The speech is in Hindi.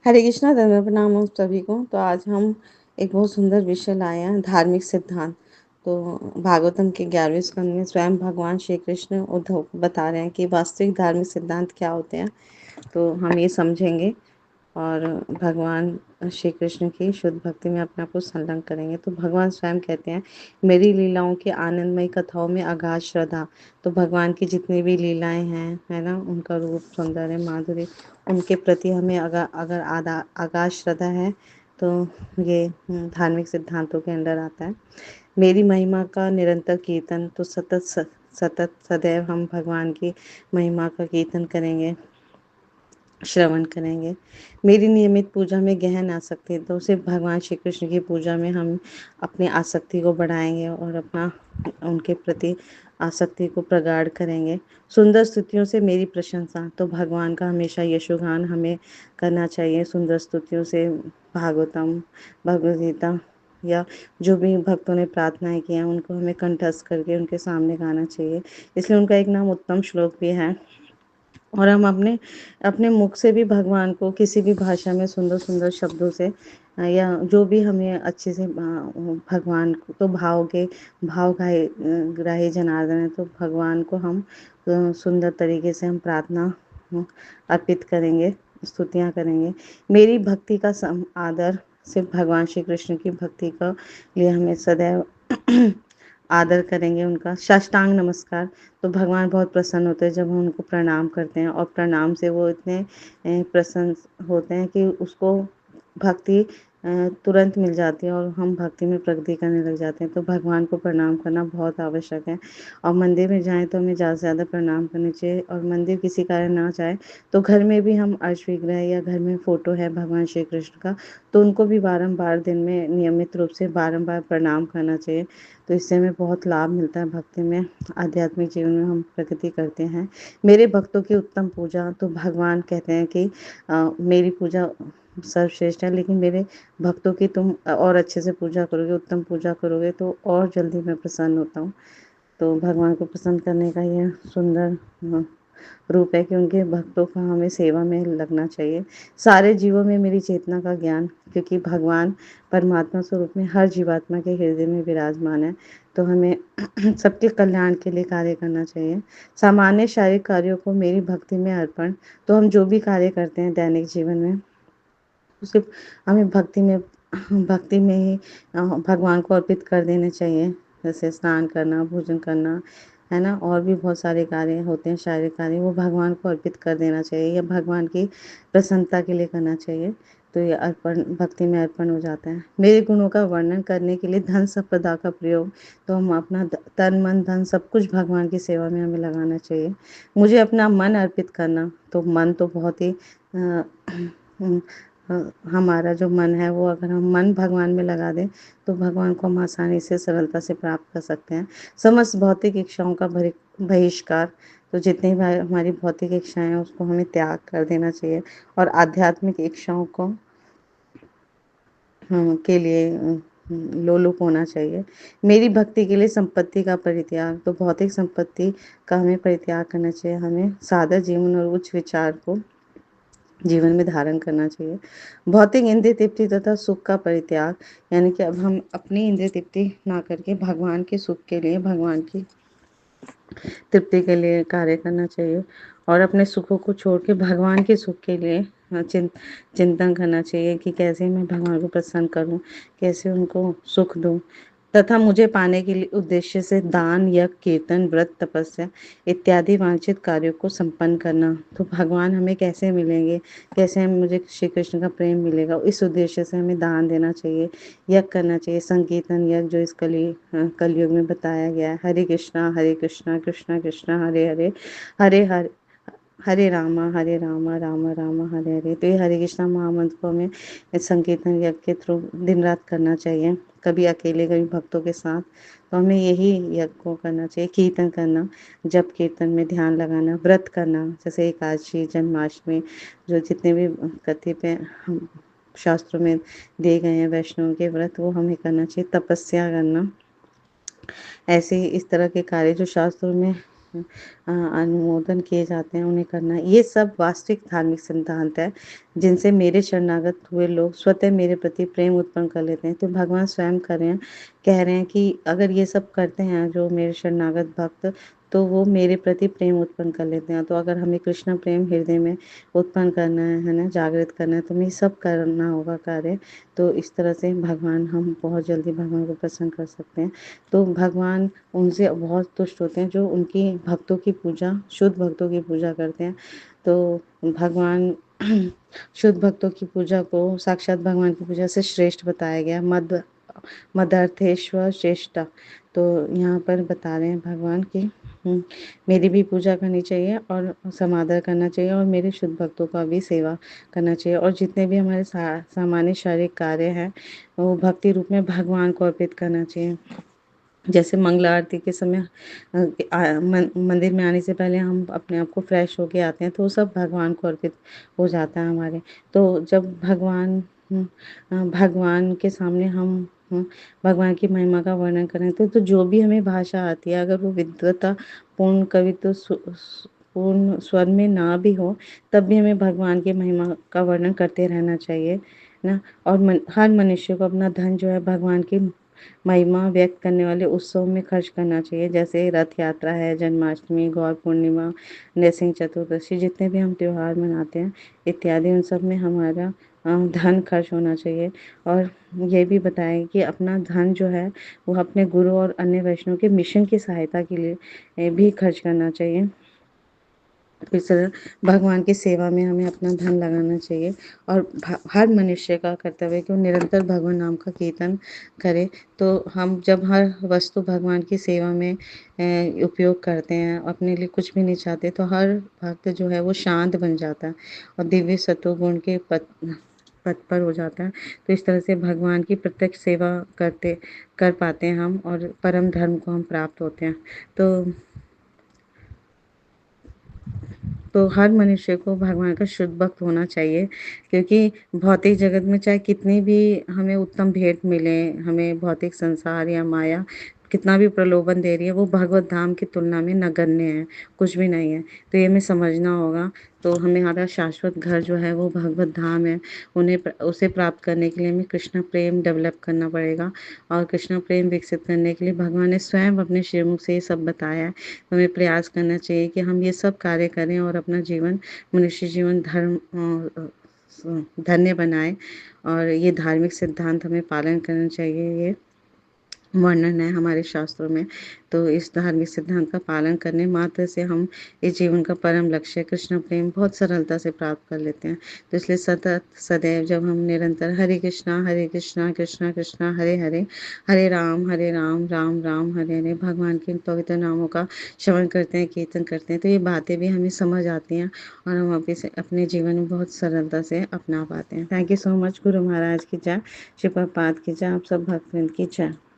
हरे कृष्णा दंडवत प्रणाम हम सभी को। तो आज हम एक बहुत सुंदर विषय लाए हैं, धार्मिक सिद्धांत। तो भागवतम के 11वें स्कंद में स्वयं भगवान श्री कृष्ण उद्धव को बता रहे हैं कि वास्तविक धार्मिक सिद्धांत क्या होते हैं। तो हम ये समझेंगे और भगवान श्री कृष्ण की शुद्ध भक्ति में अपने आप को संलग्न करेंगे। तो भगवान स्वयं कहते हैं, मेरी लीलाओं की आनंदमयी कथाओं में अगाध श्रद्धा। तो भगवान की जितनी भी लीलाएं हैं, है ना, उनका रूप, सौंदर्य, माधुर्य, उनके प्रति हमें अगर अगर अगाध श्रद्धा है तो ये धार्मिक सिद्धांतों के अंदर आता है। मेरी महिमा का निरंतर कीर्तन। तो सतत सदैव हम भगवान की महिमा का कीर्तन करेंगे, श्रवण करेंगे। मेरी नियमित पूजा में गहन आसक्ति। तो सिर्फ भगवान श्री कृष्ण की पूजा में हम अपनी आसक्ति को बढ़ाएंगे और अपना उनके प्रति आसक्ति को प्रगाढ़ करेंगे। सुंदर स्तुतियों से मेरी प्रशंसा। तो भगवान का हमेशा यशोगान हमें करना चाहिए सुंदर स्तुतियों से। भागवतम, भगवद गीता या जो भी भक्तों ने प्रार्थनाएं की हैं उनको हमें कंठस्थ करके उनके सामने गाना चाहिए। इसलिए उनका एक नाम उत्तम श्लोक भी है। और हम अपने अपने मुख से भी भगवान को किसी भी भाषा में सुंदर सुंदर शब्दों से या जो भी हमें अच्छे से भगवान को तो भाव गाए ग्राही जनार्दन है। तो भगवान को हम सुंदर तरीके से हम प्रार्थना अर्पित करेंगे, स्तुतियाँ करेंगे। मेरी भक्ति का आदर। सिर्फ भगवान श्री कृष्ण की भक्ति का लिए हमें सदैव आदर करेंगे, उनका साष्टांग नमस्कार। तो भगवान बहुत प्रसन्न होते हैं जब हम उनको प्रणाम करते हैं और प्रणाम से वो इतने प्रसन्न होते हैं कि उसको भक्ति तुरंत मिल जाती है और हम भक्ति में प्रगति करने लग जाते हैं। तो भगवान को प्रणाम करना बहुत आवश्यक है। और मंदिर में जाएं तो हमें ज़्यादा से ज़्यादा प्रणाम करने चाहिए। और मंदिर किसी कारण ना जाए तो घर में भी हम अर्श विग्रह या घर में फ़ोटो है भगवान श्री कृष्ण का, तो उनको भी बारंबार दिन में नियमित रूप से बारंबार प्रणाम करना चाहिए। तो इससे हमें बहुत लाभ मिलता है भक्ति में, आध्यात्मिक जीवन में हम प्रगति करते हैं। मेरे भक्तों की उत्तम पूजा। तो भगवान कहते हैं कि मेरी पूजा सर्वश्रेष्ठ है, लेकिन मेरे भक्तों की तुम और अच्छे से पूजा करोगे, उत्तम पूजा करोगे तो और जल्दी मैं प्रसन्न होता हूँ। तो भगवान को प्रसन्न करने का यह सुंदर रूप है कि उनके भक्तों का हमें सेवा में लगना चाहिए। सारे जीवों में मेरी चेतना का ज्ञान। क्योंकि भगवान परमात्मा स्वरूप में हर जीवात्मा के हृदय में विराजमान है, तो हमें सबके कल्याण के लिए कार्य करना चाहिए। सामान्य शारीरिक कार्यों को मेरी भक्ति में अर्पण। तो हम जो भी कार्य करते हैं दैनिक जीवन में, सिर्फ हमें भक्ति में ही भगवान को अर्पित कर देने चाहिए। जैसे स्नान करना, भोजन करना, है ना, और भी बहुत सारे कार्य होते हैं शारीरिक कार्य, वो भगवान को अर्पित कर देना चाहिए या भगवान की प्रसन्नता के लिए करना चाहिए। तो ये अर्पण भक्ति में अर्पण हो जाता है। मेरे गुणों का वर्णन करने के लिए धन संपदा का प्रयोग। तो हम अपना तन मन धन सब कुछ भगवान की सेवा में हमें लगाना चाहिए। मुझे अपना मन अर्पित करना। तो मन तो बहुत ही अ, हमारा जो मन है वो अगर हम मन भगवान में लगा दें तो भगवान को हम आसानी से सरलता से प्राप्त कर सकते हैं। समस्त भौतिक इच्छाओं का बहिष्कार। तो जितनी भी हमारी भौतिक इच्छाएं हैं उसको हमें त्याग कर देना चाहिए और आध्यात्मिक इच्छाओं को के लिए लोलुप होना चाहिए। मेरी भक्ति के लिए संपत्ति का परित्याग। तो भौतिक संपत्ति का हमें परित्याग करना चाहिए। हमें सादा जीवन और उच्च विचार को जीवन में धारण करना चाहिए। भौतिक इंद्रिय तृप्ति तथा सुख का परित्याग। यानी कि अब हम अपनी इंद्रिय तृप्ति ना करके भगवान के सुख के लिए, भगवान की तृप्ति के लिए कार्य करना चाहिए और अपने सुखों को छोड़ के भगवान के सुख के लिए चिंतन करना चाहिए कि कैसे मैं भगवान को प्रसन्न करूं, कैसे उनको सुख दूं। तथा मुझे पाने के लिए उद्देश्य से दान, यज्ञ, कीर्तन, व्रत, तपस्या इत्यादि वांछित कार्यों को संपन्न करना। तो भगवान हमें कैसे मिलेंगे, कैसे हम मुझे श्री कृष्ण का प्रेम मिलेगा, इस उद्देश्य से हमें दान देना चाहिए, यज्ञ करना चाहिए, संकीर्तन यज्ञ जो इस कलयुग में बताया गया है। हरे कृष्णा कृष्णा कृष्णा हरे हरे, हरे हरे हरे रामा राम राम हरे हरे। तो ये हरे कृष्णा महामंत्र को हमें इस संकीर्तन यज्ञ के थ्रू दिन रात करना चाहिए, कभी अकेले कभी भक्तों के साथ। तो हमें यही यज्ञ को करना चाहिए, कीर्तन करना, जप कीर्तन में ध्यान लगाना, व्रत करना, जैसे एकादशी, जन्माष्टमी, जो जितने भी कथित शास्त्रों में दिए गए हैं वैष्णव के व्रत, वो हमें करना चाहिए। तपस्या करना, ऐसे ही इस तरह के कार्य जो शास्त्रों में अनुमोदन किए जाते हैं उन्हें करना। ये सब वास्तविक धार्मिक सिद्धांत है जिनसे मेरे शरणागत हुए लोग स्वतः मेरे प्रति प्रेम उत्पन्न कर लेते हैं। तो भगवान स्वयं कह रहे हैं कि अगर ये सब करते हैं जो मेरे शरणागत भक्त, तो वो मेरे प्रति प्रेम उत्पन्न कर लेते हैं। तो अगर हमें कृष्ण प्रेम हृदय में उत्पन्न करना है ना, जागृत करना है, तो हमें सब करना होगा कार्य। तो इस तरह से भगवान हम बहुत जल्दी भगवान को प्रसन्न कर सकते हैं। तो भगवान उनसे बहुत तुष्ट होते हैं जो उनकी भक्तों की पूजा, शुद्ध भक्तों की पूजा करते हैं। तो भगवान शुद्ध भक्तों की पूजा को साक्षात भगवान की पूजा से श्रेष्ठ बताया गया। मदर्थेश्वर श्रेष्ठा। तो यहाँ पर बता रहे हैं भगवान की मेरी भी पूजा करनी चाहिए और समादर करना चाहिए और मेरे शुद्ध भक्तों का भी सेवा करना चाहिए, और जितने भी हमारे सामान्य शारीरिक कार्य हैं वो भक्ति रूप में भगवान को अर्पित करना चाहिए। जैसे मंगला आरती के समय मंदिर में आने से पहले हम अपने आप को फ्रेश होके आते हैं, तो वो सब भगवान को अर्पित हो जाता है हमारे। तो जब भगवान के सामने हम भगवान की महिमा का वर्णन करें, तो जो भी हमें भाषा आती है, अगर वो विद्वता पूर्ण कवित्व पूर्ण स्वर में ना भी हो, तब भी हमें भगवान की महिमा का वर्णन करते रहना चाहिए ना। और हर मनुष्य को अपना धन जो है भगवान की महिमा व्यक्त करने वाले उत्सव में खर्च करना चाहिए। जैसे रथ यात्रा है, जन्माष्टमी, गौर पूर्णिमा, नरसिंह चतुर्दशी, जितने भी हम त्योहार मनाते हैं इत्यादि, उन सब में हमारा धन खर्च होना चाहिए। और ये भी बताया कि अपना धन जो है वो अपने गुरु और अन्य वैष्णव के मिशन की सहायता के लिए भी खर्च करना चाहिए। तो इस तरह भगवान की सेवा में हमें अपना धन लगाना चाहिए। और हर मनुष्य का कर्तव्य है कि वो निरंतर भगवान नाम का कीर्तन करे। तो हम जब हर वस्तु भगवान की सेवा में उपयोग करते हैं, अपने लिए कुछ भी नहीं चाहते, तो हर भक्त जो है वो शांत बन जाता है और दिव्य सत्वगुण के पथ पर हो जाता है। तो इस तरह से भगवान की प्रत्यक्ष सेवा कर पाते हैं हम, और परम धर्म को हम प्राप्त होते हैं। तो हर मनुष्य को भगवान का शुद्ध भक्त होना चाहिए, क्योंकि भौतिक जगत में चाहे कितनी भी हमें उत्तम भेंट मिले, हमें भौतिक संसार या माया कितना भी प्रलोभन दे रही है, वो भगवत धाम की तुलना में नगण्य है, कुछ भी नहीं है। तो ये हमें समझना होगा। तो हमारा शाश्वत घर जो है वो भगवत धाम है। उसे प्राप्त करने के लिए हमें कृष्ण प्रेम डेवलप करना पड़ेगा, और कृष्ण प्रेम विकसित करने के लिए भगवान ने स्वयं अपने श्रीमुख से ये सब बताया है। हमें प्रयास करना चाहिए कि हम ये सब कार्य करें और अपना जीवन, मनुष्य जीवन धन्य बनाएं। और ये धार्मिक सिद्धांत हमें पालन करना चाहिए, ये वर्णन है हमारे शास्त्रों में। तो इस धार्मिक सिद्धांत का पालन करने मात्र से हम इस जीवन का परम लक्ष्य कृष्ण प्रेम बहुत सरलता से प्राप्त कर लेते हैं। तो इसलिए सतत सदैव जब हम निरंतर हरे कृष्णा कृष्णा कृष्णा हरे हरे, हरे राम राम राम हरे हरे, भगवान के पवित्र नामों का श्रवण करते हैं, कीर्तन करते हैं, तो ये बातें भी हमें समझ आती हैं और हम अपने जीवन में बहुत सरलता से अपना पाते हैं। Thank you so much. Guru Maharaj की जय, श्री प्रभुपाद की जय, आप सब भक्तवृंद की जय।